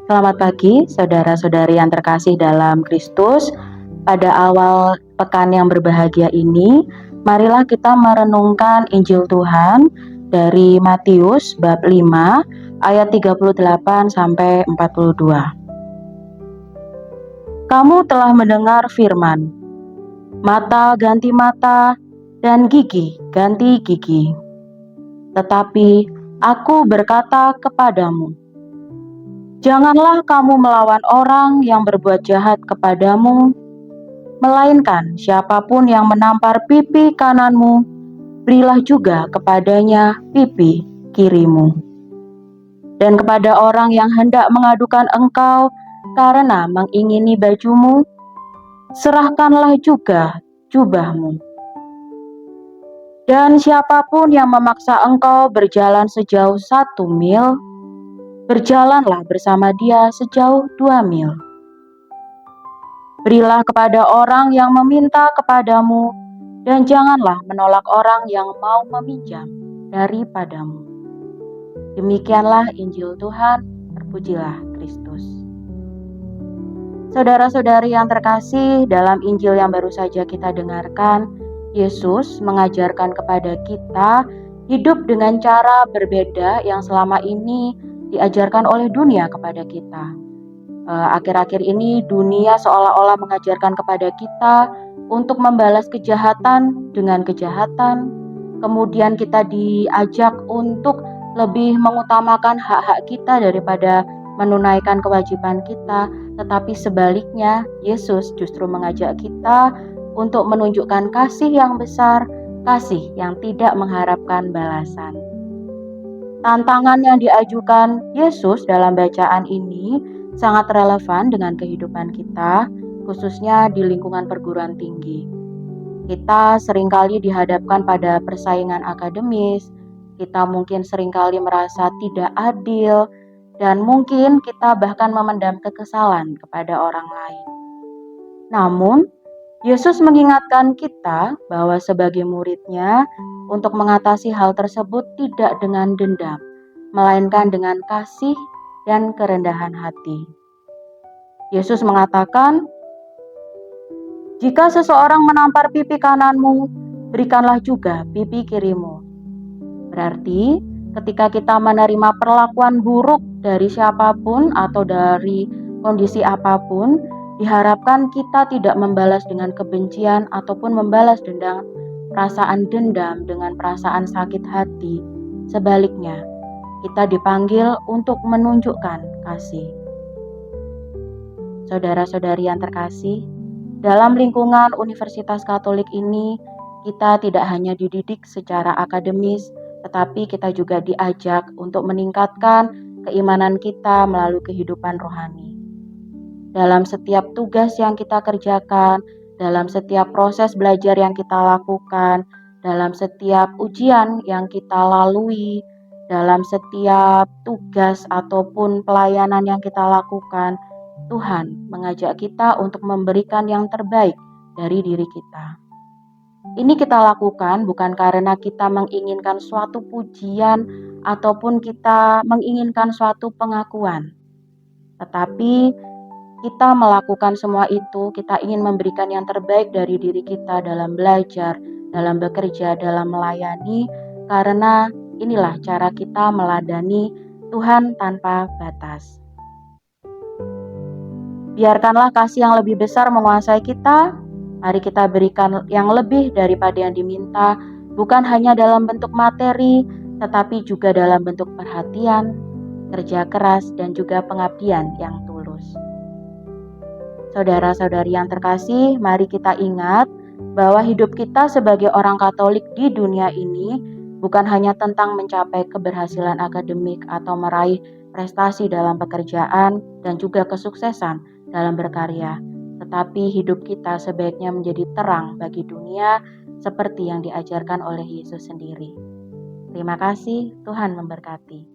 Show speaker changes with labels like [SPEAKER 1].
[SPEAKER 1] Selamat pagi, saudara-saudari yang terkasih dalam Kristus. Pada awal pekan yang berbahagia ini, marilah kita merenungkan Injil Tuhan dari Matius bab 5 ayat 38 sampai 42. Kamu telah mendengar firman, mata ganti mata dan gigi ganti gigi. Tetapi aku berkata kepadamu, janganlah kamu melawan orang yang berbuat jahat kepadamu, melainkan siapapun yang menampar pipi kananmu, berilah juga kepadanya pipi kirimu. Dan kepada orang yang hendak mengadukan engkau karena mengingini bajumu, serahkanlah juga jubahmu. Dan siapapun yang memaksa engkau berjalan sejauh 1 mil, berjalanlah bersama dia sejauh 2 mil. Berilah kepada orang yang meminta kepadamu, dan janganlah menolak orang yang mau meminjam daripadamu. Demikianlah Injil Tuhan, terpujilah Kristus. Saudara-saudari yang terkasih, dalam Injil yang baru saja kita dengarkan, Yesus mengajarkan kepada kita hidup dengan cara berbeda yang selama ini diajarkan oleh dunia kepada kita. Akhir-akhir ini dunia seolah-olah mengajarkan kepada kita untuk membalas kejahatan dengan kejahatan. Kemudian kita diajak untuk lebih mengutamakan hak-hak kita daripada menunaikan kewajiban kita. Tetapi sebaliknya, Yesus justru mengajak kita untuk menunjukkan kasih yang besar, kasih yang tidak mengharapkan balasan. Tantangan yang diajukan Yesus dalam bacaan ini sangat relevan dengan kehidupan kita, khususnya di lingkungan perguruan tinggi. Kita seringkali dihadapkan pada persaingan akademis, kita mungkin seringkali merasa tidak adil, dan mungkin kita bahkan memendam kekesalan kepada orang lain. Namun, Yesus mengingatkan kita bahwa sebagai murid-Nya, untuk mengatasi hal tersebut tidak dengan dendam, melainkan dengan kasih dan kerendahan hati. Yesus mengatakan, jika seseorang menampar pipi kananmu, berikanlah juga pipi kirimu. Berarti ketika kita menerima perlakuan buruk dari siapapun atau dari kondisi apapun, diharapkan kita tidak membalas dengan kebencian ataupun membalas dengan perasaan dendam, dengan perasaan sakit hati. Sebaliknya, kita dipanggil untuk menunjukkan kasih. Saudara-saudari yang terkasih, dalam lingkungan Universitas Katolik ini, kita tidak hanya dididik secara akademis, tetapi kita juga diajak untuk meningkatkan keimanan kita melalui kehidupan rohani. Dalam setiap tugas yang kita kerjakan, dalam setiap proses belajar yang kita lakukan, dalam setiap ujian yang kita lalui, dalam setiap tugas ataupun pelayanan yang kita lakukan, Tuhan mengajak kita untuk memberikan yang terbaik dari diri kita. Ini kita lakukan bukan karena kita menginginkan suatu pujian ataupun kita menginginkan suatu pengakuan. Tetapi kita melakukan semua itu, kita ingin memberikan yang terbaik dari diri kita dalam belajar, dalam bekerja, dalam melayani, karena inilah cara kita meladani Tuhan tanpa batas. Biarkanlah kasih yang lebih besar menguasai kita. Mari kita berikan yang lebih daripada yang diminta, bukan hanya dalam bentuk materi, tetapi juga dalam bentuk perhatian, kerja keras, dan juga pengabdian yang tulus. Saudara-saudari yang terkasih, mari kita ingat bahwa hidup kita sebagai orang Katolik di dunia ini bukan hanya tentang mencapai keberhasilan akademik atau meraih prestasi dalam pekerjaan dan juga kesuksesan dalam berkarya, tetapi hidup kita sebaiknya menjadi terang bagi dunia seperti yang diajarkan oleh Yesus sendiri. Terima kasih, Tuhan memberkati.